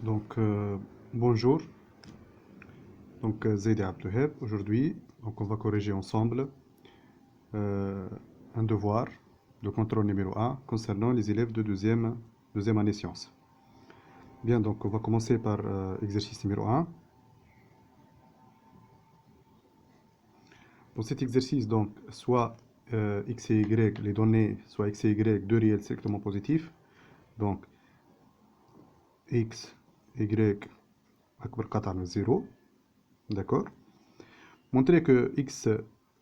Donc, bonjour, Zaid Abdouheb. Aujourd'hui, on va corriger ensemble euh, un devoir de contrôle numéro un concernant les élèves de deuxième année sciences. Bien, donc on va commencer par exercice numéro un. Pour cet exercice, donc, soit x et y, les données, soit x et y, deux réels strictement positifs. Donc, x, y, أكبر قطعة من 0. D'accord? Montrer que x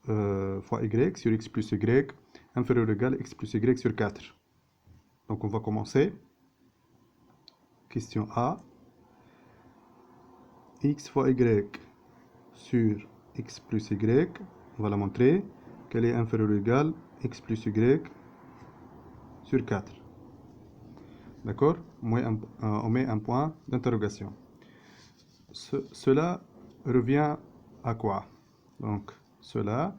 fois y sur x plus y inférieur ou égal à x plus y sur 4. Donc on va commencer. Question A. X fois y sur x plus y. On va la montrer qu'elle est inférieure ou égale à x plus y sur 4. D'accord? On met un point d'interrogation. Cela revient à quoi? Donc cela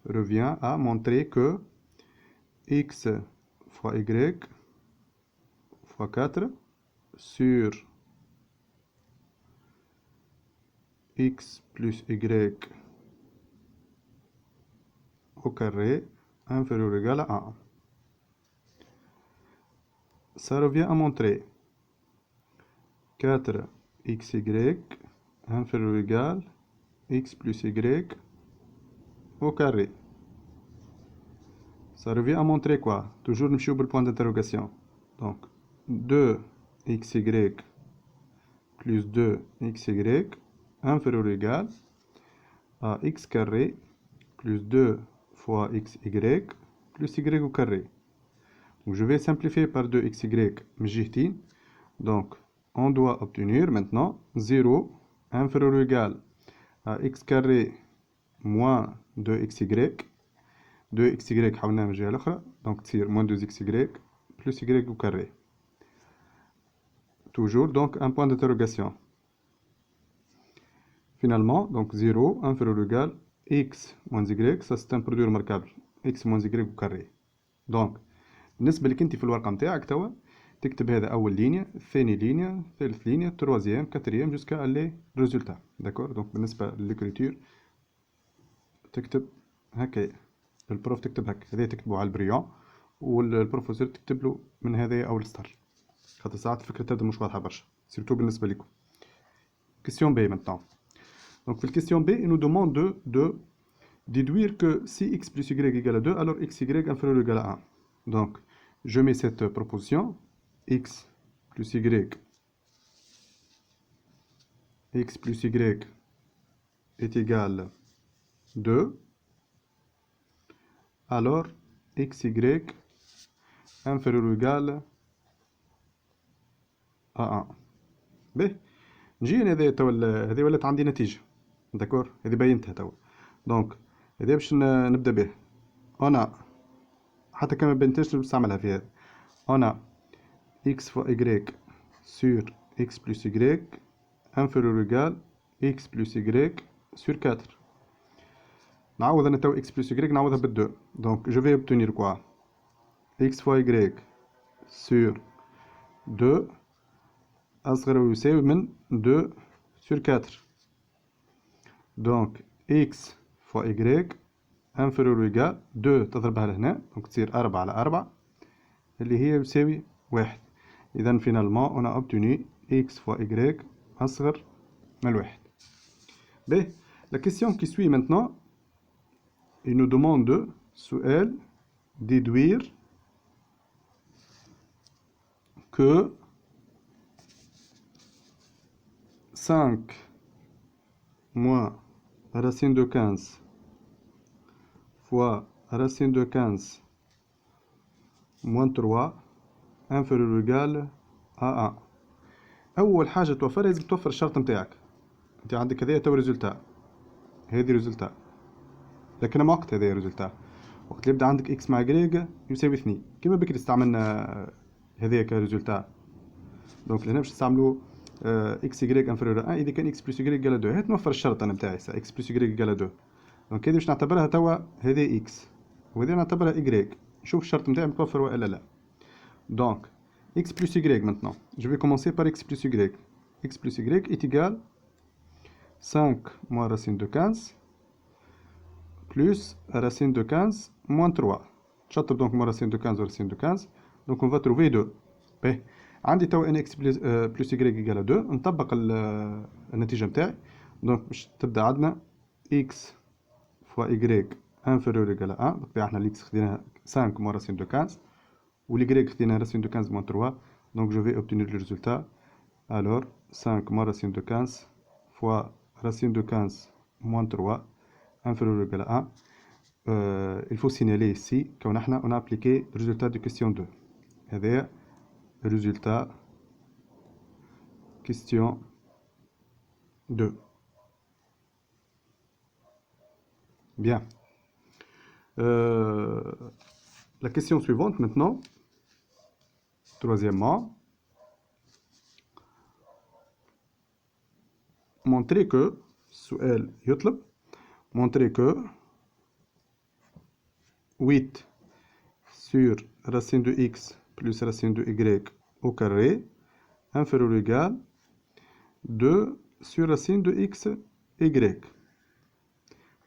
revient à montrer que x fois y fois 4 sur x plus y au carré inférieur ou égal à 1. Ça revient à montrer 4xy inférieur ou égal à x plus y au carré. Ça revient à montrer quoi? Toujours nous le point d'interrogation. Donc 2xy plus 2xy inférieur ou égal à x carré plus 2 fois xy plus y au carré. Donc je vais simplifier par 2xy. Donc on doit obtenir maintenant 0 inférieur ou égal à x carré moins 2xy. 2xy حولناها من الجهة الأخرى donc تصير moins 2xy plus y au carré. Toujours donc un point d'interrogation. Finalement donc 0 inférieur ou égal x moins y, ça c'est un produit remarquable, x moins y au carré. donc بالنسبة لك انت في الورقة نتاعك توا تكتب هذا أول لينيا، ثاني لينيا، ثالث لينيا، تروازيام، كاتريام جوسكا لي ريزولتا. داكور؟ دونك بالنسبة للإكريتور تكتب هكايا، البروف تكتب هكا، هذا تكتبو على البريون والبروفيسور تكتب له من هذايا أول سطر، خاطر ساعات الفكرة تبدا مش واضحة برشا، سيرتو بالنسبة لكم. Question B maintenant. Donc, pour la question B, il nous demande de déduire que si x plus y égale à 2, alors xy inférieur ou égal à 1. Donc, je mets cette proposition, x plus y est égal à 2, alors xy inférieur ou égal à 1. باهي نجي هذا توا هذه ولات عندي نتيجة. داكور؟ هذه بينتها توا. دونك هذه باش نبدا به. انا حتى كان ما بينتهاش نستعملها في هذا. انا x fois y sur x plus y inférieur ou égal x plus y sur 4. نعوض انا توا x plus y نعوضها بال2. Donc je vais obtenir quoi? x fois y sur 2 أصغر أو يساوي من 2 sur 4. Donc x fois y inférieur ou égal 2 تضربها لهنا دونك تصير 4 على 4 اللي هي يساوي 1. إذا finalement on a obtenu x fois y أصغر من 1. باهي la question qui suit maintenant, il nous demande سؤال déduire que 5 moins racine de 15 fois racine de 15 moins 3 inférieur ou égal à 1. أول حاجة توفرها لازم توفر الشرط نتاعك. أنت عندك هذايا تو ريزولتا، هذه ريزولتا، لكن ما وقت هذايا ريزولتا، وقت اللي يبدا عندك إكس مع إكس يساوي 2 كيما بكري استعملنا هذايا كريزولتا. دونك لهنا باش نستعملو إكس إكس انفيريور 1 إذا كان إكس بلس إكس إيكال 2. هات نوفر الشرط أنا نتاعي إكس بلس إكس إيكال 2. دونك هذه باش نعتبرها توا هذه إكس وهذه نعتبرها إكس. نشوف الشرط نتاعي متوفر ولا لا. Donc, x plus y maintenant. Je vais commencer par x plus y. x plus y est égal 5 moins racine de 15 plus racine de 15 moins 3. J'attends donc moins racine de 15 ou racine de 15. Donc on va trouver 2. B. عندي تو ان اكس بلس y égale 2. نطبق النتيجة متاعي. دونك باش تبدا عندنا x fois y inférieur égal à 1. بالطبيعة احنا x خديناها 5 moins racine de 15 و y خديناها racine de 15 moins 3. Donc je vais obtenir le résultat. Alors 5 moins racine de 15 fois racine de 15 moins 3 inférieur ou égal à 1. Il faut signaler ici qu'on a appliqué le résultat de question 2. هذا résultat question 2. Bien. La question suivante maintenant. Troisièmement. Montrer que السؤال يطلب montrer que 8 sur racine de x plus racine de y au carré inférieur ou égal 2 sur racine de x y.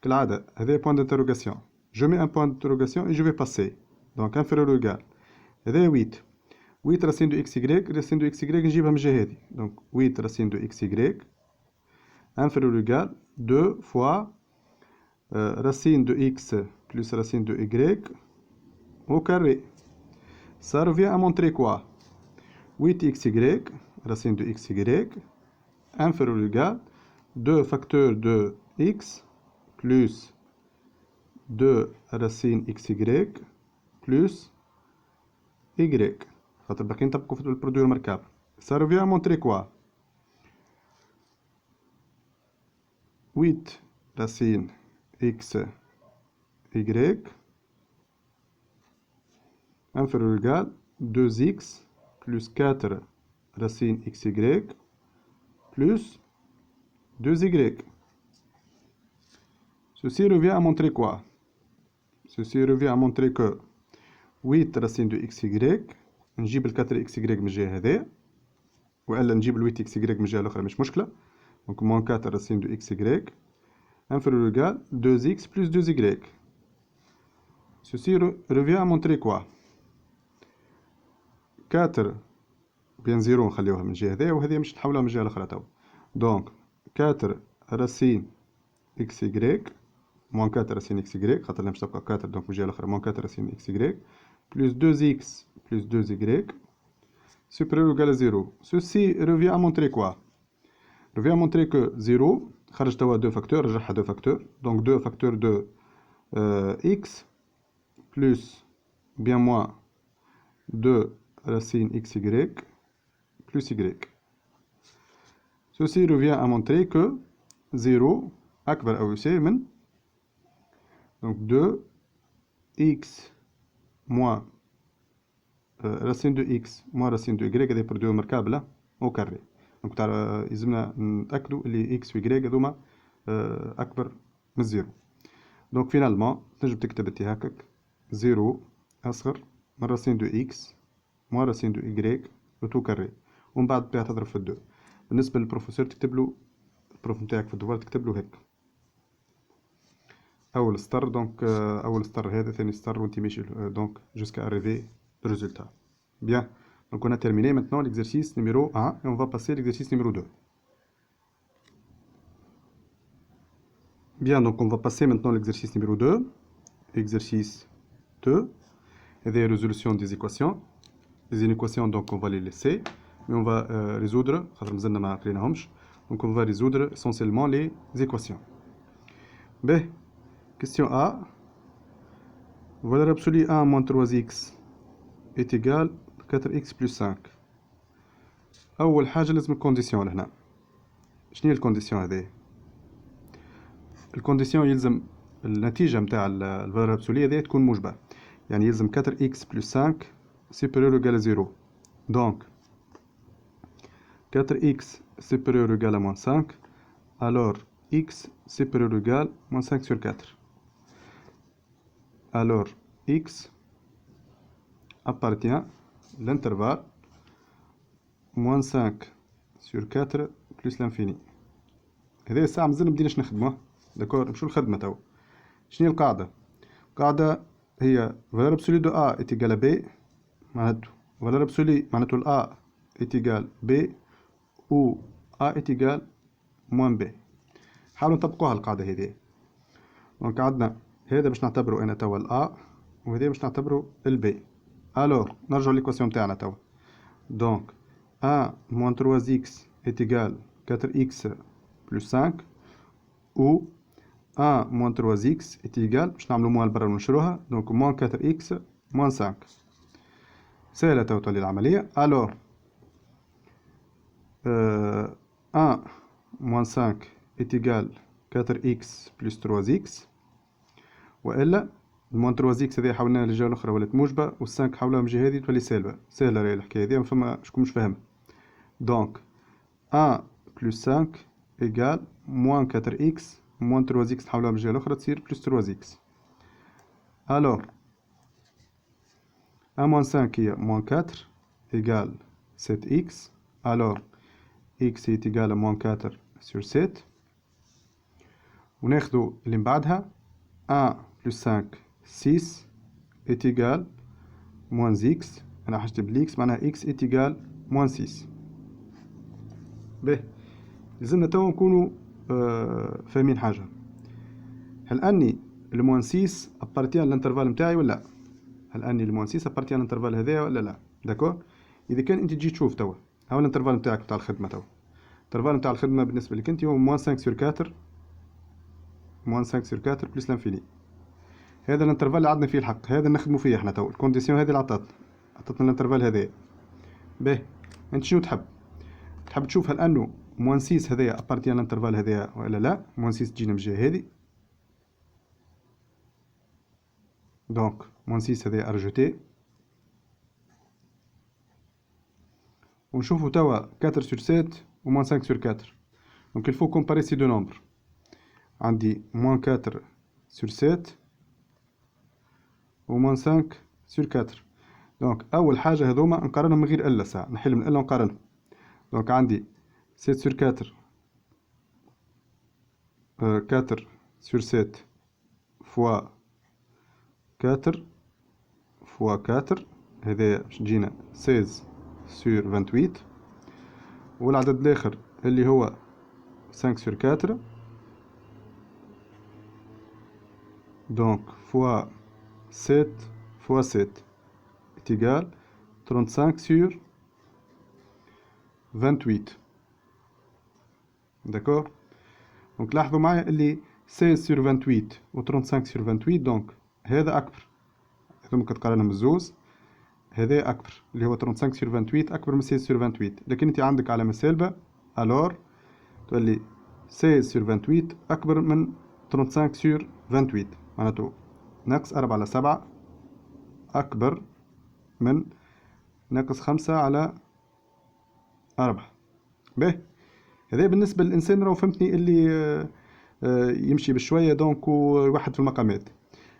كالعادة هذا point d'interrogation. Je mets un point d'interrogation et je vais passer. Donc inférieur ou égal. هذا 8. 8 racine de xy racine de xy نجيبها من الجهة هذه. Donc 8 racine de xy inférieur ou égal 2 fois racine de x plus racine de y au carré. Ça revient à montrer quoi? 8xy, racine de xy, inférieur ou égal 2 facteur de x plus 2 racine xy plus y. خاطر باقي نطبقوا في البرودوي المركب. Ça revient à montrer quoi? 8 racine x y inférieur ou égal 2x plus 4 racine xy plus 2y. Ceci revient à montrer quoi? Ceci revient à montrer que 8 racine de xy نجيب ال 4xy من الجهة هذه وإلا نجيب ال 8xy من الجهة الأخرى مش مشكلة. Donc moins 4 racine de xy inférieur ou égal 2x plus 2y. Ceci revient à montrer quoi? 4 بين 0 نخليوها من الجهة هذه وهذه مش نحولها من الجهة الأخرى تو. Donc 4 racine xy moins 4 racine xy خاطر مش تبقى 4 donc من الجهة الأخرى moins 4 racine xy plus 2x plus 2y supérieur ou égal à 0. Ceci revient à montrer quoi? Revient à montrer que 0 خرج توا 2 facteurs رجعها 2 facteurs donc 2 facteurs de x plus bien moins 2 racine xy plus y. Ceci revient à montrer que 0 أكبر أو يساوي من donc 2 x moins racine de x moins racine de y هذا برودوي مركب au carré. donc يلزمنا نتأكدوا اللي x و y هذوما أكبر من 0. donc finalement تنجم تكتب انت هكاك 0 أصغر من racine de x moins racine de y au carré ومن بعد بها تضرب في الدو. بالنسبة للبروفيسور تكتب له البروف نتاعك في الدوار تكتب له هيك أول سطر دونك أول سطر هذا ثاني سطر وانت ماشي دونك jusqu'à arriver le résultat. Bien, donc on a terminé maintenant l'exercice numéro 1 et on va passer à l'exercice numéro 2. Bien, donc on va passer maintenant à l'exercice numéro 2. Exercice 2. Et des résolutions des équations. Les inéquations, donc on va les laisser. Mais on va résoudre. Donc on va résoudre essentiellement les équations. B. Question A. Valeur absolue 1 moins 3x est égal à 4x plus 5. أول حاجة لازم الكونديسيون لهنا. شنو هي الكونديسيون هذه؟ الكونديسيون يلزم النتيجة متاع الفالور ابسولية هذه تكون موجبة. يعني يلزم 4x plus 5 supérieur ou égal à 0. Donc 4x supérieur ou égal à moins 5. Alors x supérieur ou égal à moins 5 sur 4. Alors x appartient à l'intervalle moins 5 سور 4 بلس لانفيني. هذايا الساعة مازلنا مبديناش نخدموه. داكور، نمشيو للخدمة توا. شنو هي القاعدة؟ القاعدة هي فالور ابسولي دو ا ايت ايكال بي، معناتو فالور ابسولي معناتو ال a ايت ايكال بي و a ايت ايكال موان بي. حاولوا نطبقوها القاعدة هذه. دونك عندنا هذا باش نعتبرو انا توا ال a وهذا باش نعتبرو ال b. الوغ نرجعو ليكواسيون تاعنا توا. دونك 1 moins 3x est égal 4x plus 5 ou 1 moins 3x est égal باش نعملو موان برا ونشروها دونك moins 4x moins 5. سهلة تو تولي العملية. الوغ 1 moins 5 est égal 4x plus 3x، والا الموان 3x هذه حولناها للجهة الأخرى ولات موجبة و5 حولها من الجهة هذه تولي سالبة. سهلة راهي الحكاية هذه، فما شكون مش فاهمها. دونك 1 plus 5 égale moins 4x moins 3x نحولها من الجهة الأخرى تصير plus 3x. alors 1 moins 5 هي moins 4 égale 7x. alors x est égal à moins 4 sur 7. وناخدو اللي من بعدها 1 plus 5 6 est égal moins x. أنا حاجتي بالإكس معناها x est égal moins 6. باهي، لازمنا توا نكونوا فاهمين حاجة. هل أني الموان 6 أبارتيان الانترفال نتاعي ولا لا؟ هل أني الموان 6 أبارتيان الانترفال هذايا ولا لا؟ داكور؟ إذا كان أنت تجي تشوف توا هاو الانترفال نتاعك نتاع الخدمة توا. الانترفال نتاع الخدمة بالنسبة لك أنت هو موان 5 سور 4 موان 5 سور 4 بلس لانفيني. هذا الانترفال اللي عندنا فيه الحق، هذا نخدمو فيه احنا توا. الكونديسيون هذه اللي عطتنا الانترفال هذايا. باهي، أنت شنو تحب؟ تحب تشوف هل أنه موان 6 هذايا أبارتيان الانترفال هذايا ولا لا؟ موان 6 تجينا من الجهة هذه. دونك موان 6 هذايا أرجوتي. ونشوفو توا 4 sur 7 و moins 5 sur 4. Donc il faut comparer ces deux nombres. عندي moins 4 sur 7 و moins 5 sur 4. donc أول حاجة هذوما نقارنهم من غير إلا ساعة، نحل من إلا ونقارنهم. donc عندي 7 sur 4 4 sur 7 fois 4 fois 4 هذايا باش تجينا 16 sur 28. والعدد الآخر اللي هو 5 sur 4 donc fois 7 fois 7 est égal 35 sur 28. d'accord. donc لاحظوا معايا اللي 16 sur 28 و 35 sur 28 donc هذا أكبر. هذوما كتقارنهم بالزوز هذا أكبر اللي هو 35 sur 28 أكبر من 16 sur 28. لكن أنت عندك علامة سالبة alors تولي 16 sur 28 أكبر من 35 sur 28 معناته ناقص 4 على 7 أكبر من ناقص 5 على 4. باهي، هذا بالنسبة للإنسان راهو فهمتني اللي يمشي بشوية دونك ويوحد في المقامات.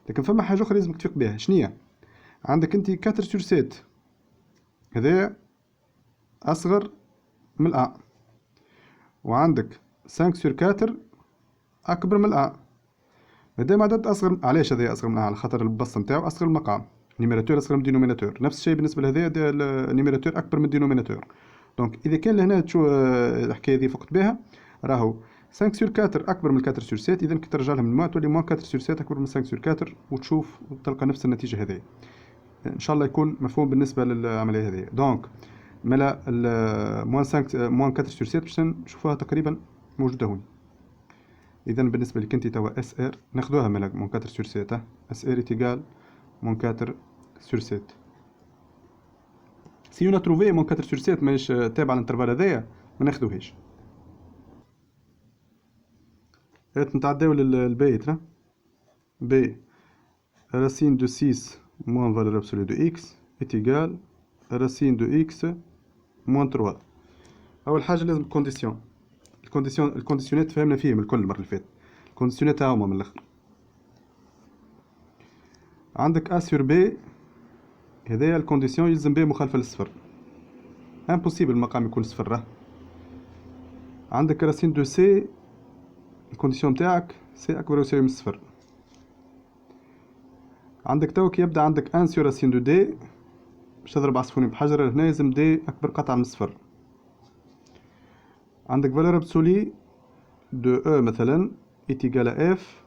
لكن فما حاجة أخرى لازمك تفيق بها. شنية؟ عندك أنت 4 sur 7 هذا أصغر من الأ، وعندك 5 sur 4 أكبر من الأ. مادام عدد أصغر، علاش هذا أصغر من الأ؟ على خاطر البسط نتاعو أصغر من المقام. النيميراتور أصغر من الدينوميناتور. نفس الشيء بالنسبة لهذا النيميراتور أكبر من الدينوميناتور. دونك إذا كان لهنا تشوف الحكاية هذه فقت بها راهو 5 sur 4 أكبر من 4 sur 7. إذا كي ترجع لها من الماء تولي موان 4 sur 7 أكبر من 5 sur 4 وتشوف وتلقى نفس النتيجة هذه. إن شاء الله يكون مفهوم بالنسبة للعملية هذه. دونك ملا موان 5 موان 4 sur 7 باش نشوفوها تقريبا موجودة هون. إذا بالنسبة لك أنت توا اس ار ناخذوها ملا موان 4 sur 7 اس ار إيتيغال موان 4 sur 7. سي اون تروفي موان 4 sur 7 ماهيش تابعة للانترفال هذايا ما ناخذوهاش. هات نتعداو للبايت. ب racine de 6 moins valeur absolue de x est égal racine de x moins 3. أول حاجة لازم الكونديسيونات فهمنا فيهم الكل المرة اللي فاتت. الكونديسيونات هاهما من الآخر. عندك a sur b هذايا الكونديسيون يلزم b مخالفة للصفر. امبوسيبل المقام يكون صفر. عندك راسين دو سي، الكونديسيون متاعك سي أكبر أو يساوي من صفر. عندك توك يبدا عندك ان سور راسين دو دي، باش تضرب عصفورين بحجر، هنا يلزم دي أكبر قطعة من صفر. عندك فالور ابسولي دو او مثلا ايت ايكال اف،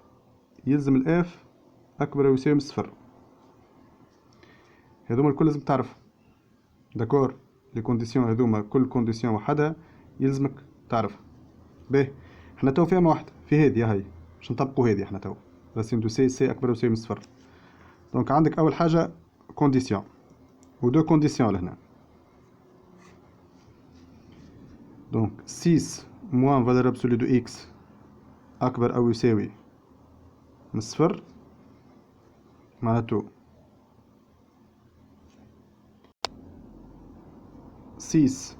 يلزم الاف أكبر أو يساوي من صفر. هذوما الكل لازم تعرف، داكور. لي كونديسيون هذوما كل كونديسيون وحدها يلزمك تعرف. باهي، احنا تو فيها واحدة في هذه هاي باش نطبقوا هذه. احنا تو راسين دو سي سي أكبر أو يساوي من صفر. دونك عندك أول حاجة كونديسيون ودو كونديسيون لهنا. دونك 6 موان فالور ابسولي دو اكس أكبر أو يساوي من صفر، معناتو 6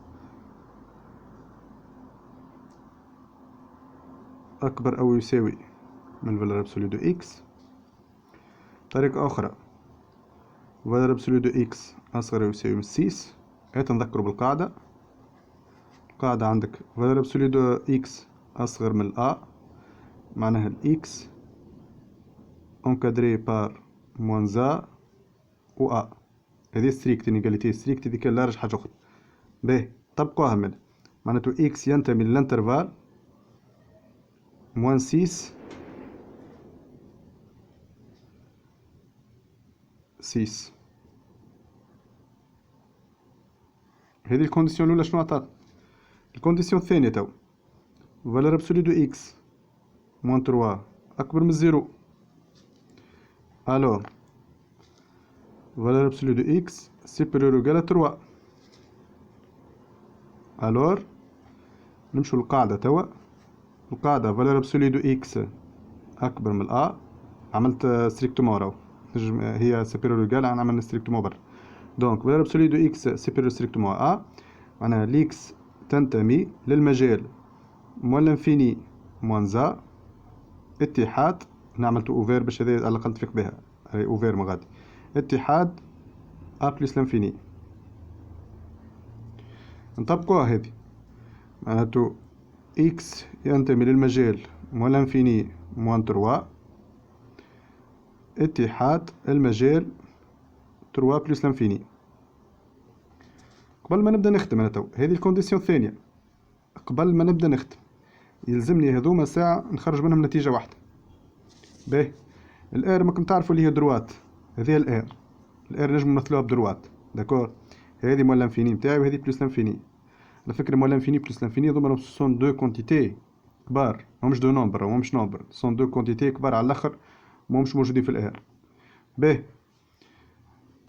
أكبر أو يساوي من فالور ابسولي دو اكس. طريقة أخرى فالور ابسولي دو اكس أصغر أو يساوي من 6. هات نذكروا بالقاعدة. القاعدة عندك فالور ابسولي دو اكس أصغر من الأ، معناها الإكس encadré par moins A و A. هذه ستريكت انيكاليتي ستريكت، هذيك لارج حاجة أخرى. باهي طبقوها من معناتو إكس ينتمي للانترفال موان 6 6. هذه الكونديسيون الأولى. شنو عطات؟ الكونديسيون الثانية تو فالور ابسولي دو إكس موان 3 أكبر من زيرو. ألور فالور ابسولي دو إكس سيبيريور إيكال 3. ألور نمشو للقاعدة توا. القاعدة فالور ابسولي دو إكس أكبر من الأ، عملت ستريكتومون راهو هي سيبيريور إيكال، أنا عملنا ستريكتومون برا. دونك فالور ابسولي دو إكس سيبيريور ستريكتومون أ، معناها ليكس تنتمي للمجال موان لانفيني موان زا اتحاد. هنا عملتو اوفير باش هذا على الأقل تفيق بها، هاي اوفير من غادي اتحاد أ بلس لانفيني. نطبقوها هذه، معناتو إكس ينتمي للمجال موان لانفيني موان 3 اتحاد المجال 3 بلس لانفيني. قبل ما نبدا نختم انا تو هذه الكونديسيون الثانية، قبل ما نبدا نختم يلزمني هذوما ساعة نخرج منهم نتيجة واحدة. باهي، الار ماكم تعرفوا اللي هي دروات، هذه الار نجم نمثلوها بدروات، داكور. هذه مول لانفيني نتاعي وهذه بلس لانفيني. على فكرة مول لانفيني بلس لانفيني هذوما سون دو كونتيتي كبار، ماهمش دو نومبر، ماهمش نومبر، سون دو كونتيتي كبار على الاخر، ماهمش موجودين في الار. باهي،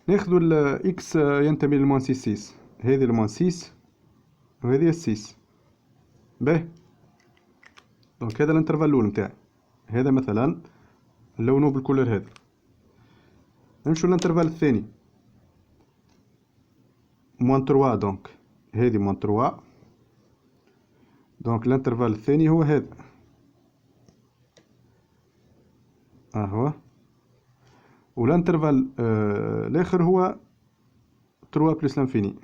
ناخذوا الاكس ينتمي للموان 6 هذه الموان 6 وهذه 6. باهي، دونك هذا الانترفال الاول نتاعي، هذا مثلا نلونو بالكولر هذا. نمشو للانترفال الثاني موان 3، دونك هذه موان 3. دونك الانترفال الثاني هو هذا، هو. والانترفال الاخر هو 3 بلس لانفيني.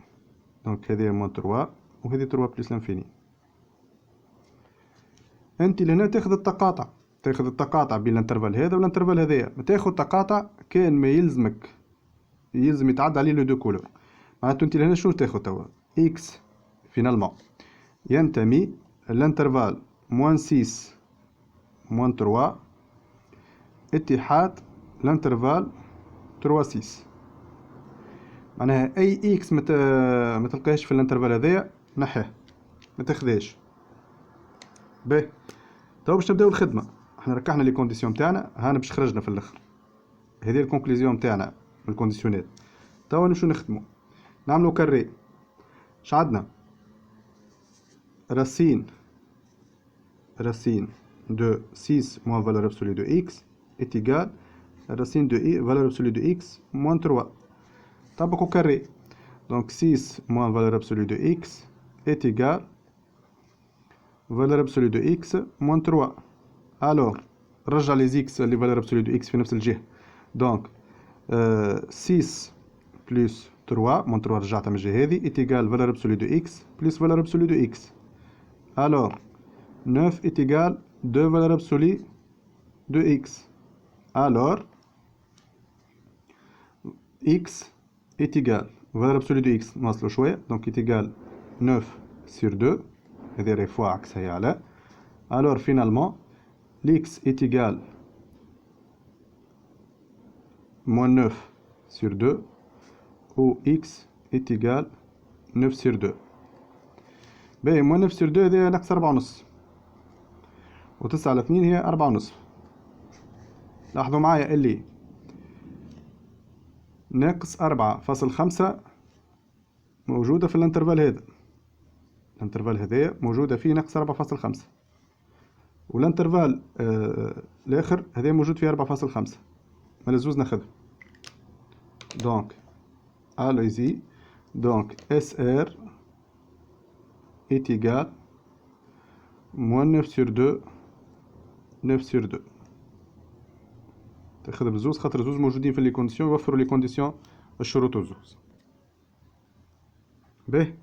دونك هذه موان 3 وهذه 3 بلس لانفيني. انت لهنا تاخذ التقاطع بين الانترفال هذا والانترفال هذايا. ما تاخذ تقاطع كان ما يلزمك، يلزم يتعدى عليه لو دو كولور. معناتو انت لهنا شنو تاخذ توا؟ اكس فينالمون ينتمي الانترفال موان 6 موان 3 اتحاد الانترفال 3 6. معناها اي اكس ما تلقاهش في الانترفال هذايا نحيه، ما تاخذهاش. باهي، تو باش نبداو الخدمه. احنا ركحنا لي كونديسيون تاعنا، هانا باش خرجنا في الاخر. هذه الكونكلوزيون تاعنا من الكونديسيونات. توا نمشيو نخدمو، نعملو كاري. اش عندنا؟ راسين دو 6 موان فالور ابسولي دو اكس est égal racine de i valeur absolue de x moins 3. طبقوا كاري. donc 6 moins valeur absolue de x est égal valeur absolue de x moins 3. alors رجع les x les valeurs absolues de x في نفس الجهة. donc 6 plus 3 moins 3 رجعتها من الجهة هذه est égal valeur absolue de x plus valeur absolue de x. Alors, 9 est égal 2 valeur absolue de x. Alors, x est égal, valeur absolue de x ناقص له شوية, donc est égal 9 sur 2, هذه fois عكسها هي على. Alors finalement, l'x est égal moins 9 sur 2, ou x est égal 9 sur 2. باهي moins 9 sur 2 هذه ناقص 4 ونص, و9 على 2 هي 4 ونص. لاحظوا معايا اللي ناقص 4.5 موجودة في الانترفال هذا. الانترفال هذايا موجودة فيه ناقص 4.5, والانترفال الاخر هذا موجود فيه 4.5. ما لزوز ناخذه. دونك allez-y. Donc SR est égal moins 9 sur 2, 9 sur 2. تاخذ بزوز خاطر زوز موجودين في لي كونديسيون, يوفروا لي كونديسيون الشروط الزوز. باهي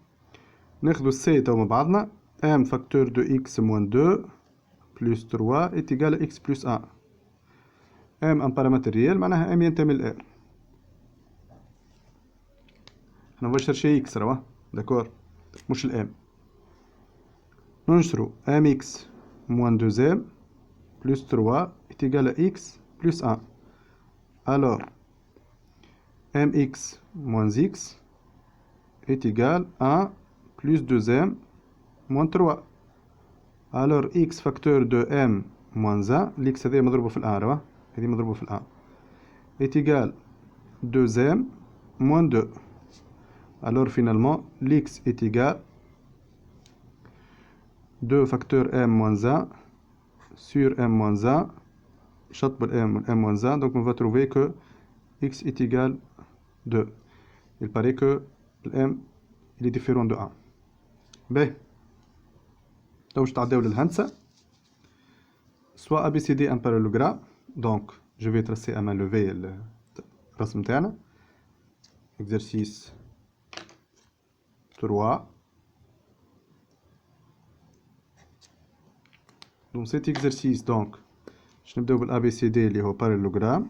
ناخذو السي تو مع بعضنا. m facteur de x moins 2 plus 3 est égal à x plus 1. m un paramètre réel, معناها m ينتمي ل r. احنا نبغي نشري x راه داكور, مش ال m. ننشرو mx moins 2m plus 3 est égal à x plus 1. Alors mx moins x est égal à 1 plus 2m moins 3. Alors x facteur de m moins 1, l'x هذا مضروبه في الان راه, هذه مضروبه في الان, est égal 2m moins 2. Alors finalement l'x est égal 2 facteur m moins 1 sur m moins 1, شطب m moins 1, donc on va trouver que x est égal 2. Il paraît que m il est différent de 1. باهي تو باش تعداو للهندسة. soit ABCD un parallélogramme, donc je vais tracer à main levée الرسم تاعنا. exercice 3. Donc cet exercice, donc باش نبداو بال ABCD اللي هو parallélogramme.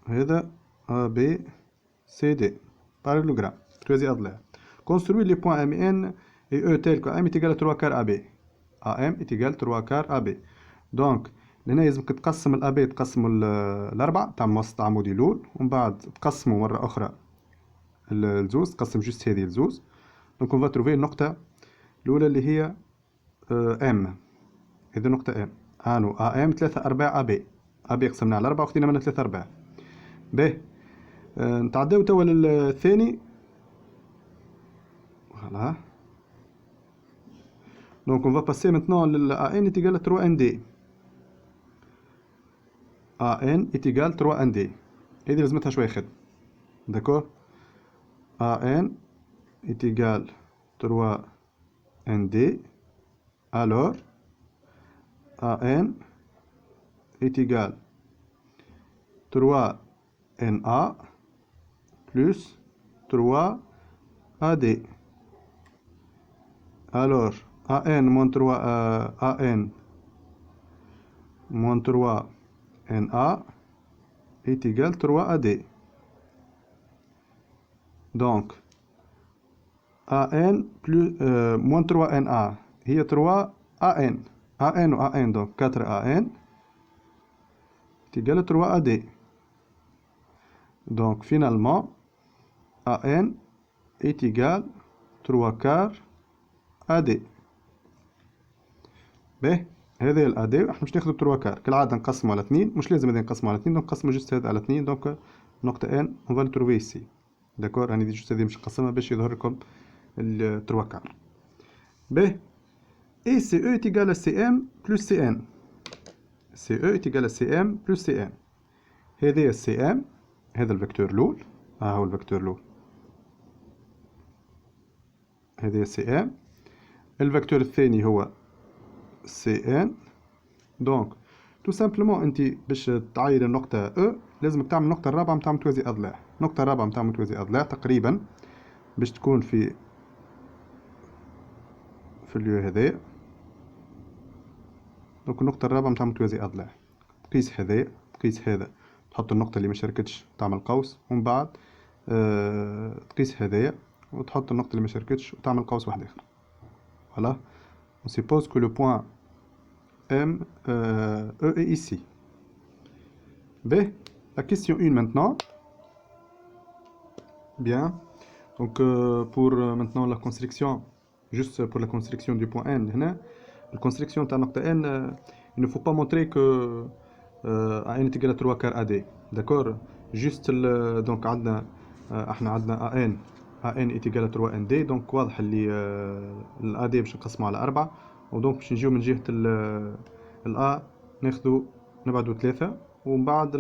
هذا ABCD parallélogramme, troisième أضلاع. Construire les points M, N et E tels que M est égal à 3 quarts AB. AM est égal à 3 quarts AB. Donc لهنا لازمك تقسم ال AB, تقسموا الأربعة, تعمل وسط عمودي الأول, ومن بعد تقسموا مرة أخرى الزوز, تقسم جوست هذه الزوز. Donc on va trouver النقطة الأولى اللي هي M. هذه النقطة M. هانو AM 3/4 AB. AB قسمنا على 4 وخدينا منها 3/4. باهي نتعداو توا للثاني. Voilà. Donc on va passer maintenant à AN est égal à 3ND. AN est égal à 3ND. هذه لازمتها شوية خدمة. D'accord. AN est égal à 3ND. Alors AN est égal à 3NA plus 3AD. Alors AN moins 3 AN moins 3NA est égal à 3AD. Donc AN plus moins 3NA هي 3AN. AN و AN, donc 4AN est égal à 3AD. Donc finalement AN est égal à 3 quarts AD. باهي هذا ال AD احنا باش ناخذ 3 كار كالعادة نقسمه على 2, مش لازم هذا نقسمه على 2, دونك نقسمه جوست هذا على 2. دونك نقطة ان اون فا تروفي سي. داكور, راني جوست هذه باش نقسمها باش يظهر لكم ال 3 كار. باهي اي سي او est égal à CM plus CN. CE est égal à CM plus CN. هذا CM, هذا الفيكتور الأول, هو الفيكتور الأول, هذا CM. الفيكتور الثاني هو CN. دونك تو سامبلومون انت باش تعاين النقطة E لازمك تعمل النقطة الرابعة متاع متوازي أضلاع. النقطة الرابعة متاع متوازي أضلاع تقريبا باش تكون في في الليو هذايا. دونك النقطة الرابعة متاع متوازي أضلاع، تقيس هذايا تقيس هذا، تحط النقطة اللي ما شاركتش تعمل قوس، ومن بعد تقيس هذايا وتحط النقطة اللي ما شاركتش وتعمل قوس واحد آخر. فوالا on suppose que le point M E est ici. B, la question 1 maintenant. Bien. Donc pour maintenant la construction, juste pour la construction du point N, la construction de la note N, il ne faut pas montrer que N est égal à 3 quarts AD. D'accord? Juste donc عندنا احنا عندنا AN est égal à 3 ND. donc واضح اللي ال AD باش نقسمه على 4 ودونك باش نجيو من جهة ال A ناخذو نبعدو 3 ومن بعد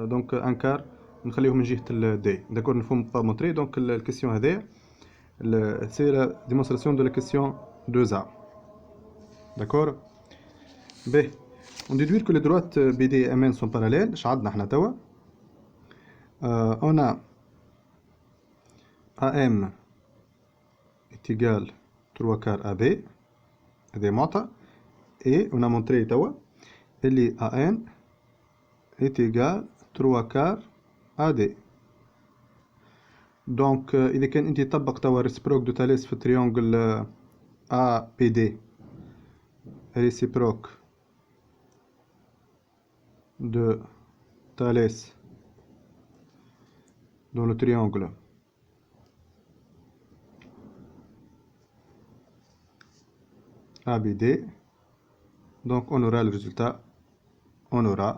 دونك ان كار نخليوه من جهة ال D. D'accord? Il ne faut pas montrer. donc la question هذه c'est la démonstration de la question 2A. D'accord? B. On déduit que les droites BD et MN sont parallèles. اش عندنا احنا توا؟ on a AM est égal 3 quarts AB هذا معطى. et on a montré توا اللي AN est égal 3 quarts AD. donc إذا كان أنت تطبق توا ريسبروك دو تاليس في التريونجل APD réciproque de Thalès dans le triangle ABD, donc on aura le résultat, on aura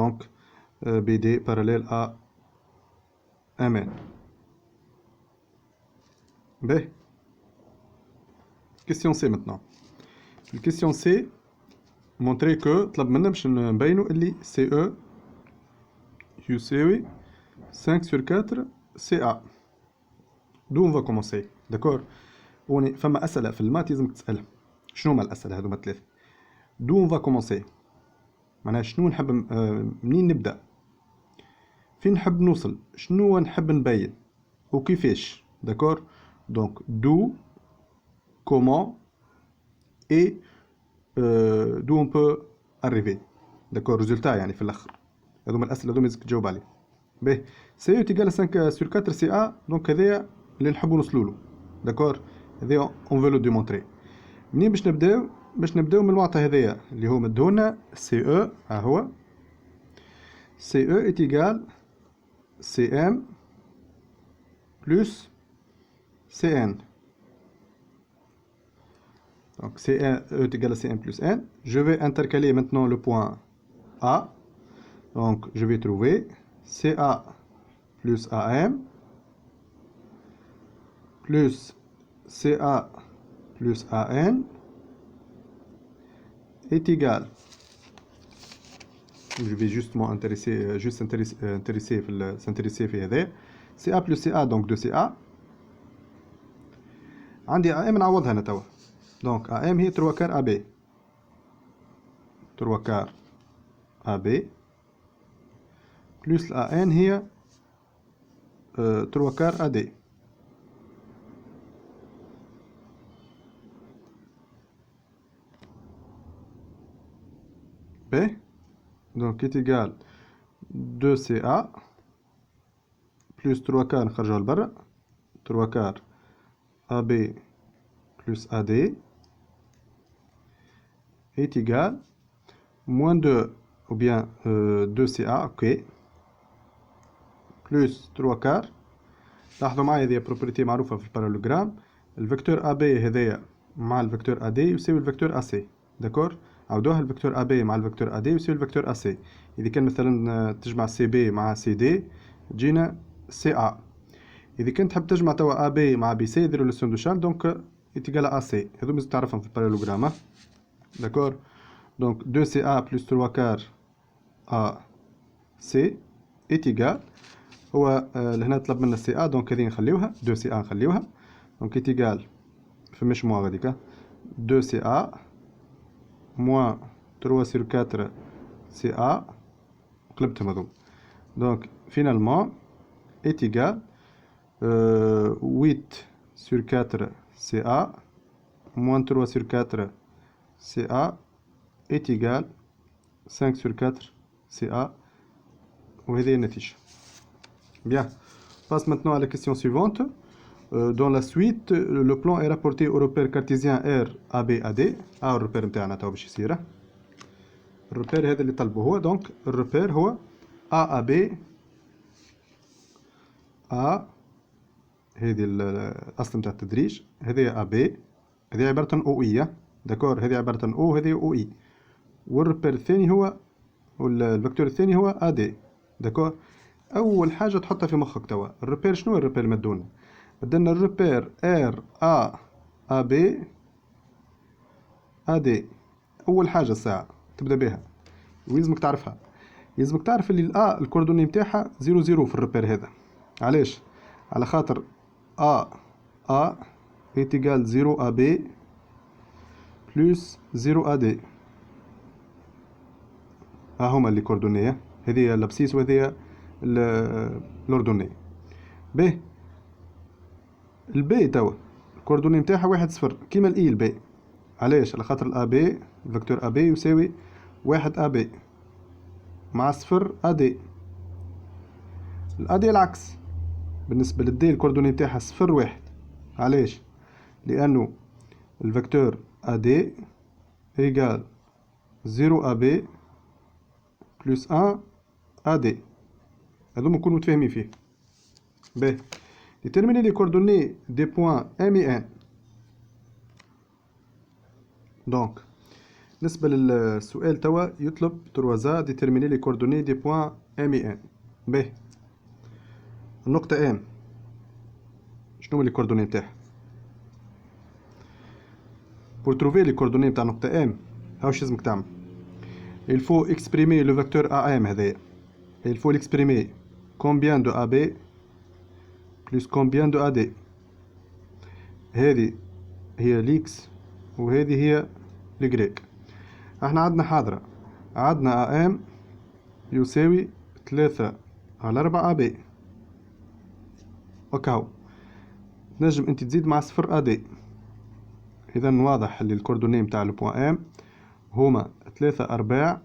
donc BD parallèle à MN. B. Question C maintenant. La question C montrer que طلب منا باش نبينو اللي CE يساوي 5 sur 4 CA. d'où on va commencer. d'accord? فما أسئلة في المات لازمك تسألها. شنو هما الأسئلة هذوما الثلاثة؟ d'où on va commencer معناها شنو نحب منين نبدأ، فين نحب نوصل، شنو نحب نبين وكيفاش. d'accord? donc d'où, comment et d'où on peut arriver. d'accord? résultat يعني في الآخر هذوما الأسئلة هذوما لازمك تجاوب عليهم. باهي سي تيجال 5 sur 4 سي A. دونك هذايا اللي نحبو نوصلولو. d'accord? هذايا on veut le démontrer. منين باش نبداو؟ باش نبداو من المعطى هذايا اللي هو مدهولنا سي او. ها هو سي او est égal CM plus CN. donc CE est égal à CM plus N. je vais intercaler maintenant le point A. donc je vais trouver CA plus AM plus CA plus AN est égal, je vais justement s'intéresser في هذا CA plus CA. donc de CA عندي AM نعوضها أنا توا. donc AM هي 3 كار AB 3 كار AB plus AN هي 3 كار AD. B. donc est égal 2CA plus 3 quarts نخرجوها لبرا 3 quarts AB plus AD est égal moins 2 ou bien 2CA ok plus 3 quarts. لاحظوا معايا هذه بروبريتي معروفة في البارالوجرام. الفيكتور AB هذايا مع الفيكتور AD يساوي الفيكتور AC. داكور؟ عاودوها الفيكتور AB مع الفيكتور AD يساوي الفيكتور AC. إذا كان مثلا تجمع CB مع CD تجينا CA. إذا كنت تحب تجمع توا AB مع BC ديرو ريلاسيون دو شارج دونك يتيكال AC. هذو لازم تعرفهم في البارالوجرام. داكور؟ دونك 2CA plus 3 quarts AC est égal. هو لهنا طلب منا CA دونك هذه نخليوها 2CA نخليوها. دونك est égal فماش موا غاديكا 2CA moins 3 sur 4 CA قلبتهم هذوما. donc finalement est égal 8 sur 4 c'est A, moins 3 sur 4, c'est A, est égal 5 sur 4, c'est A, وهذه النتيجة. Bien, on passe maintenant à la question suivante. Dans la suite, le plan est rapporté au repère cartésien R AB AD. الرepère نتاعنا تو باش يصير. الرepère هذا اللي طلبه هو دونك الرepère هو AAB A. هذه الأصل نتاع التدريج، هذه AB، هذه عبارة عن OI، داكور، هذه عبارة عن O، هذه OI، والرepère الثاني هو الفيكتور الثاني هو AD، داكور. أول حاجة تحطها في مخك توا الرepère شنو هو الرepère مدونا؟ بدنا الرepère R A AB AD. أول حاجة الساعة تبدأ بها ويلزمك تعرفها، يلزمك تعرف اللي الأ الكوردوني نتاعها 0 0 في الريبير هذا. علاش؟ على خاطر A est égal 0 AB plus 0 AD. ها هما اللي كوردونية، هذه الابسيس وهذه الأردنية. باهي البي توا الكوردوني نتاعها 1 0 كيما الإي البي. علاش؟ على خاطر الأبي الفيكتور أبي يساوي 1 أبي مع 0 أدي. الأدي العكس، بالنسبة للدي الكوردوني نتاعها 0 1. علاش؟ لأنه الفيكتور أدي إيجال 0 أبي بلس 1 أدي. هذوما نكونو متفاهمين فيه. باهي déterminer les coordonnées des points M et N. دونك بالنسبة للسؤال توا يطلب تروازا déterminer les coordonnées des points M et N. باهي النقطة M شنو هما les coordonnées نتاعها؟ pour trouver les coordonnées نتاع النقطة M هاوش لازمك تعمل؟ il faut exprimer le vecteur AM هذايا. il faut l'exprimer combien de AB plus combien de AD. هذه هي الإكس وهذه هي الجريك. احنا عندنا حاضرة، عندنا AM يساوي 3 على 4 AB. وكاو تنجم انت تزيد مع 0 AD. اذا واضح اللي الكوردوني متاع البوان ام هما 3 4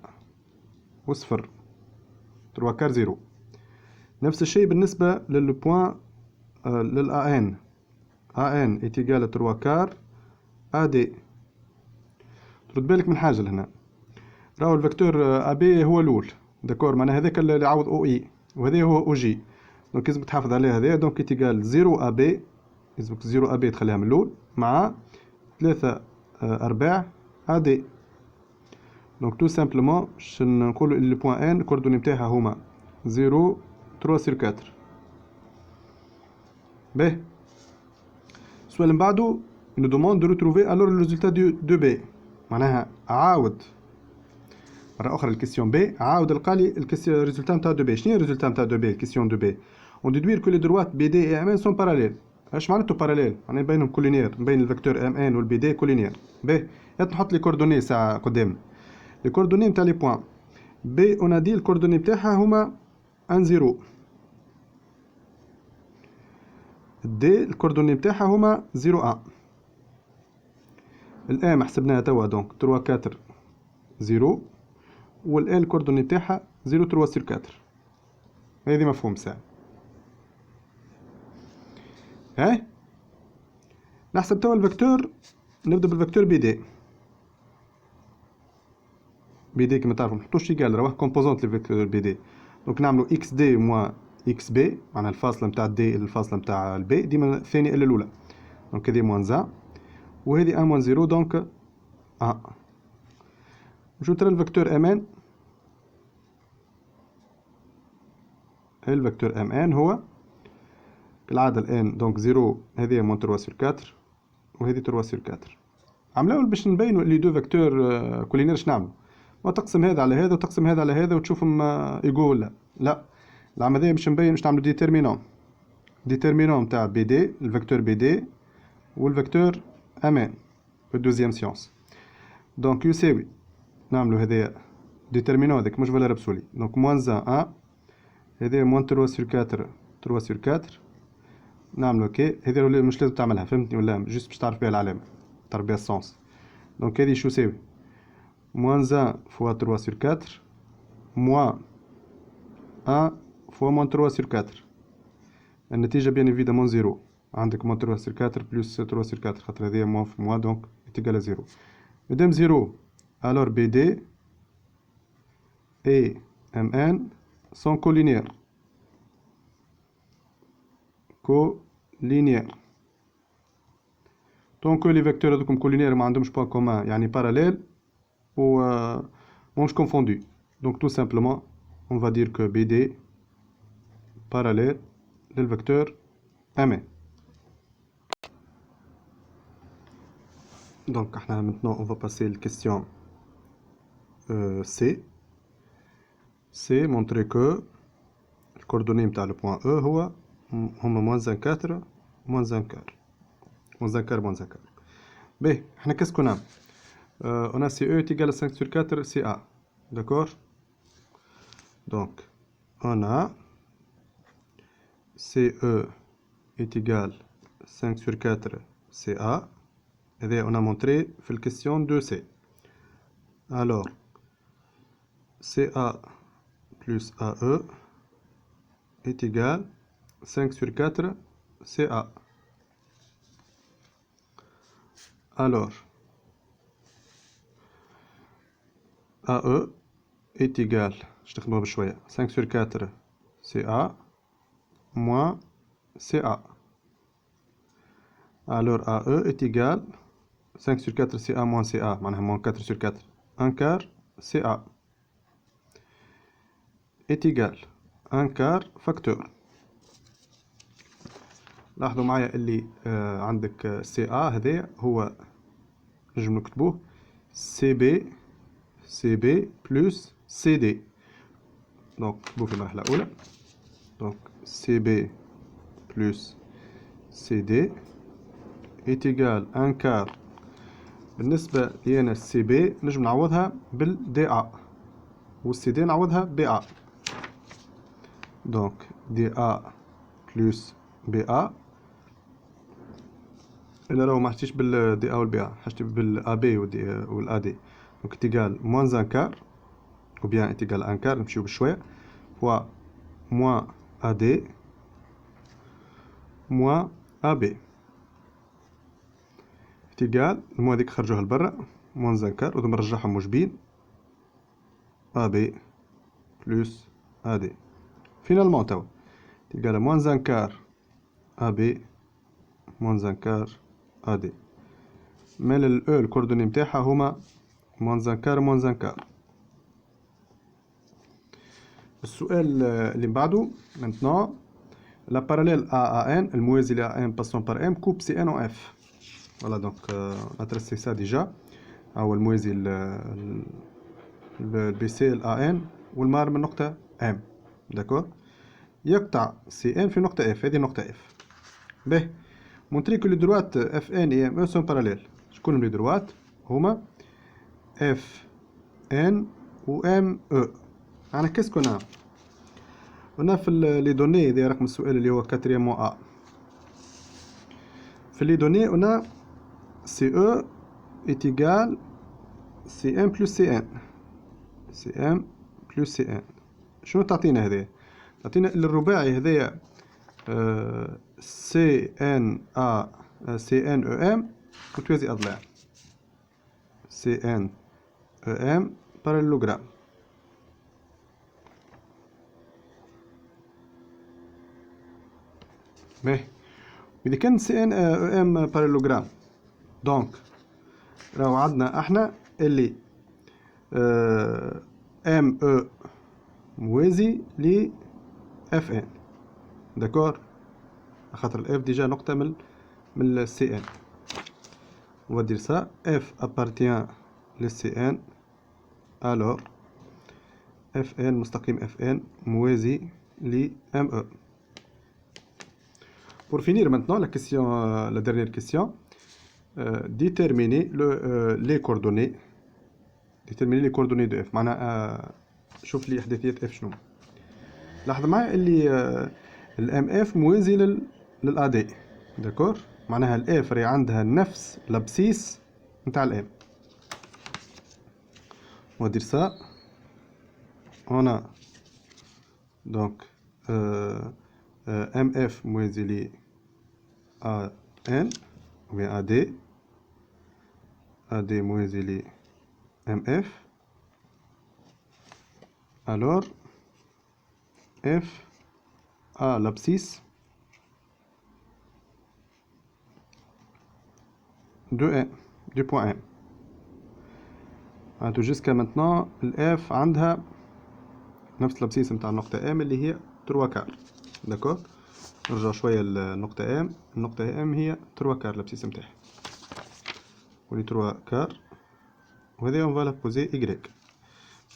و0 3 كار 0. نفس الشيء بالنسبة للبوان للAN. AN est égal à 3 كار AD. ترد بالك من حاجة لهنا، راهو الفيكتور AB هو الأول، داكور، معناها هذاك اللي يعوض OE وهذا هو OG. دونك لازمك تحافظ عليه هذا. دونك est égal 0 AB، لازمك 0 AB تخليها من الأول مع 3 4 AD. دونك تو سامبلومون باش نقولو اللي بوان ان الكوردوني نتاعها هما 0 3 sur 4. باهي السؤال اللي بعدو nous demande de retrouver alors le résultat de B. معناها عاود مرة أخرى الكيسيون B، عاود القالي الريزولتا نتاع دو بي. شنو هي الريزولتا نتاع دو بي الكيسيون دو بي؟ on déduire que les droites BD et MN sont parallèles. اش معناتو باراليل؟ معناها بينهم كولينير، بين الفيكتور MN والبي دي كولينير. باهي نحط لي كوردوني ساعة قدامنا. لي كوردوني نتاع لي بوان بي اون ادي الكوردوني نتاعها هما 1 0. دي الكوردوني نتاعها هما 0 1. الام حسبناها توا دونك 3 4 0، والان الكوردوني نتاعها 0 3 sur 4. هذه مفهوم ساعة. هاي نحسب توا الفيكتور. نبدا بالفيكتور بي دي. بي دي كما تعرفوا منحطوش ايكال، راهو كومبوزونت للفيكتور بي دي. دونك نعملو اكس دي موان اكس بي، معناها الفاصله نتاع دي الفاصله نتاع البي ديما الثانيه الا الاولى. دونك هذه موان زا وهذه 1 موان 0. دونك نشوف ترى الفيكتور امان. الفيكتور ام ان هو كالعاده الان دونك 0، هذه موان 3 sur 4 وهذه 3 sur 4. عملاو باش نبينوا اللي دو فيكتور كولينير. اش نعملوا؟ ما تقسم هذا على هذا وتقسم هذا على هذا وتشوفهم يقول لا لا. العملية باش نبين باش نعملوا ديتيرمينون نتاع بي دي الفيكتور بي دي والفيكتور امان في الدوزيام سيونس. دونك يساوي نعملوا هذايا ديتيرمينون هذاك مش فالور ابسولي. دونك موان 1 هذايا موان 3 sur 4 3 sur 4 نعمل اوكي. هذه مش لازم تعملها، فهمتني ولا جست باش تعرف بها العلامة، تعرف بها السونس. دونك هذه شو يساوي؟ موان 1 فوا 3 سور 4 موان 1 فوا موان 3 سور 4. النتيجة بيان ايفيدامون زيرو. عندك موان 3 سور 4 بلس 3 سور 4، خاطر هذه موان في موان دونك تيكال زيرو. مادام زيرو alors BD et MN sont collinéaires. Collinéaires. Tant que les vecteurs هذوكم collinéaires ما عندهمش point commun يعني parallèle ou ماهمش confondus. Donc tout simplement on va dire que BD parallèle لل vecteur MN. Donc maintenant on va passer la question C. C montrer que le coordonnée نتاع le point E هو هما moins 4 moins 1 quart. moins 1 quart moins 1 quart. B, qu'est-ce qu'on a? On a CE est égal à 5 sur 4 CA. D'accord? Donc, on a CE est égal à 5 sur 4 CA. Et bien, on a montré dans la question 2C. Alors, CA plus AE est égal à 5 sur 4 CA. Alors, AE est égal, je te remets بشوية, 5 sur 4 CA moins CA. Alors AE est égal 5 sur 4 CA moins CA, معناها moins 4 sur 4, 1 quart CA est égal 1 quart facteur. لاحظوا معايا اللي عندك CA هذا هو نجم نكتبوه CB plus CD. Donc نكتبوه في المرحلة الأولى. Donc CB plus CD est égal 1 quart. بالنسبة لينا CB نجم نعوضها بالDA والCD نعوضها BA. Donc DA plus BA. انا راهو ما حشتيش بالدي ا والبي ا، حشتي بالا بي والا دي. دونك تيغال موان ان كار او بيان تيغال ان كار، نمشيو بشويه فوا موان ا دي موان ا بي تيغال الموان هذيك خرجوها لبرا موان ان كار ودوم نرجعهم موجبين ا بي بلس ا دي. فينالمون توا تيغال موان ان كار ا بي موان ان كار ا دي. مال الاو الكوردوني نتاعها هما موان ان كار موان ان كار. السؤال اللي بعده maintenant la parallèle à ان الموازي ل ان passant par m coupe CN en F. Voilà donc on a tracé ça déjà. هو الموازي ل BC ل AN والمار من نقطة M. d'accord. يقطع CN في نقطة F، هذه نقطة F. باهي montrer que les droites FN et ME sont parallèles. شكون لي دروات؟ هما FN و ME. أنا كيسكو نعم؟ هنا في لي دوني هذا رقم السؤال اللي هو 4 A. في لي دوني هنا CE est égal CM plus CN. CM plus CN. شنو تعطينا هذايا؟ تعطينا الرباعي هذايا CNA CNEM متوازي أضلاع. CNEM parallélogramme. باهي إذا كان CNEM parallélogramme دونك راهو عندنا احنا اللي ME موازي ل FN. داكور، خاطر الاف ديجا نقطة من السي ان. on va dire ça F appartient للسي ان alors FN مستقيم FN موازي ل ME. Pour finir maintenant la question, la dernière question, déterminer les coordonnées. déterminer les coordonnées de F. معناها شوف لي إحداثيات F شنو. لاحظ معايا اللي الام اف موازي للأ دي. داكور، معناها الإف راهي عندها نفس الأبسيس نتاع الإم. On va dire ça. On a donc MF موازي AN ou bien AD موازي MF. Alors F a l'abscisse de M, du point M. معناتو jusqu'à maintenant الإف عندها نفس الابسيس نتاع النقطة ام اللي هي 3 كار. داكور، نرجع شوية للنقطة ام. النقطة ام هي 3 كار الابسيس نتاعها، ولي 3 كار، وهذا اون فالا بوزي ايكغيك.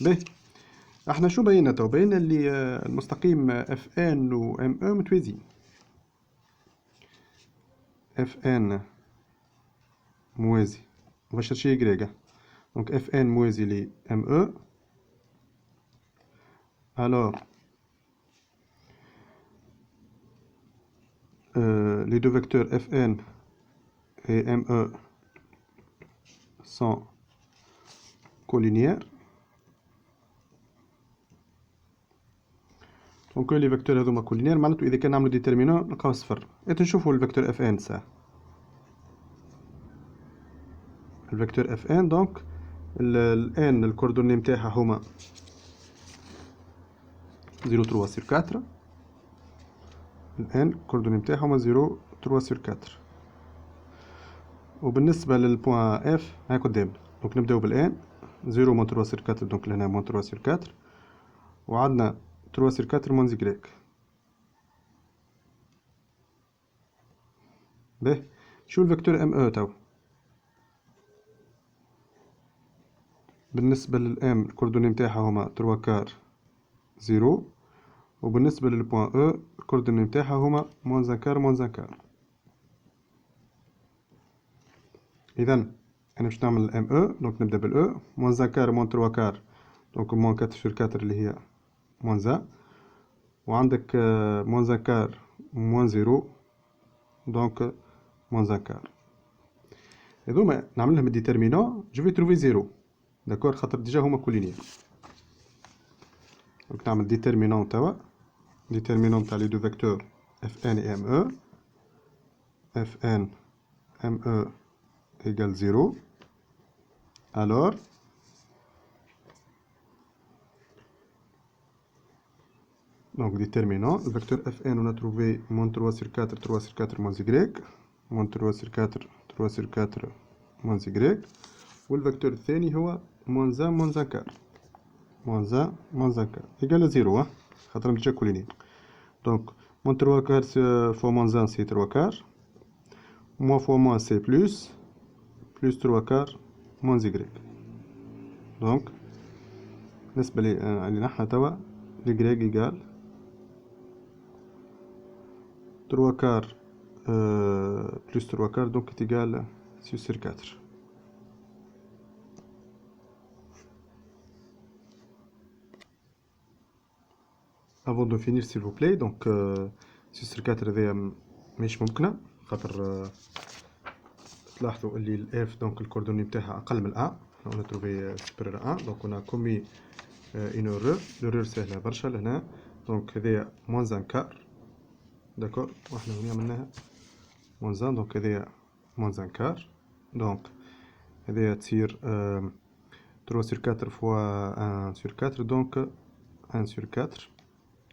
باهي، احنا شو بينا تو؟ بينا اللي المستقيم اف ان و ام او متوازيين. اف ان موازي باش شي ايكغيك، دونك اف ان موازي ل ام او. alors les deux vecteurs Fn et Me sont collinéaires. دونك لي فيكتور هذوما كولينير، معناتو اذا كان نعملو ديترمينون نلقاو صفر. نشوفو الفيكتور اف ان سا، الفيكتور اف ان دونك الان الكوردوني نتاعها هما 0.3 sur 4. الان الكوردوني نتاعها هما 0.3 sur 4. وبالنسبة للبوان اف هاي قدامنا، دونك نبداو بالان 0.3 sur 4، دونك لهنا موان 3 sur 4، وعندنا 3 sur 4 moins y. باهي، شو الفيكتور ام او تو؟ بالنسبة للام الكوردوني نتاعها هما 3 كار 0، وبالنسبة للبوان او الكوردوني نتاعها هما موان 1 كار موان 1 كار. إذا أنا باش نعمل ام او، دونك نبدا بالاو موان 1 كار موان 3 كار، دونك موان 4 sur 4 اللي هي موان 1، وعندك موان 1 كار موان 0، دونك موان 1 كار. هذوما نعملهم الديترمينون جو في تروفي 0. داكور، خاطر ديجا هما كولينيير. دونك نعمل ديترمينون توا، ديترمينون تاع لي دو فيكتور اف ان اي ام او. اف ان ام او égale 0. alors donc déterminant le vecteur fn, on a trouvé moins 3 sur 4, 3 sur 4 moins y, moins 3 sur 4, 3 sur 4 moins y. والفيكتور الثاني هو moins 1 moins 1 كار، moins 1 moins 1 كار égale 0 خاطر ديجا كولينيير. donc moins 3 كار fois moins 1 c'est 3 كار، moins fois moins c'est plus 3 كار moins y. donc بالنسبة لي نحنا توا y égal 3 كار plus 3 كار، donc est égal 6 sur 4. avant de finir s'il vous plaît، donc 6 sur 4 هذايا مش ممكنة، خاطر تلاحظوا اللي الاف دونك الكوردوني نتاعها اقل من ا. on a trouvé supérieur à 1، donc on a commis une erreur. l'erreur سهلة برشا لهنا. donc هذايا moins 1 كار، داكور، واحنا هنا عملناها moins 1، donc هذايا moins 1 كار. donc هذايا تصير 3 sur 4 fois 1 sur 4، donc 1 sur 4.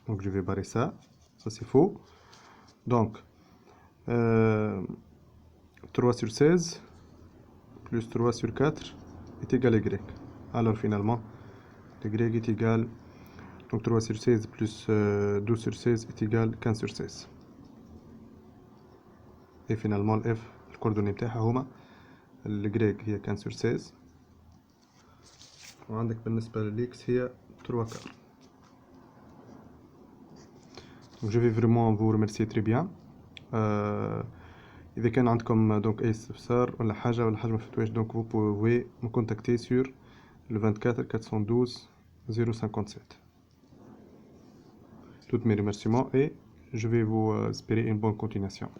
donc je vais barrer ça c'est faux. donc 3 sur 16 plus 3 sur 4 est égal à y. alors finalement y est égal, donc 3 sur 16 plus 12 sur 16 est égal 15 sur 16. et finalement f الكوردوني نتاعها هما y هي 15 sur 16، وعندك بالنسبة للإكس هي 3 كار. donc je vais vraiment vous remercier très bien. إذا كان عندكم دونك أي استفسار ولا حاجة ما فهمتوهاش، donc vous pouvez me contacter sur le 24 412 057. Toutes mes remerciements et je vais vous espérer une bonne continuation.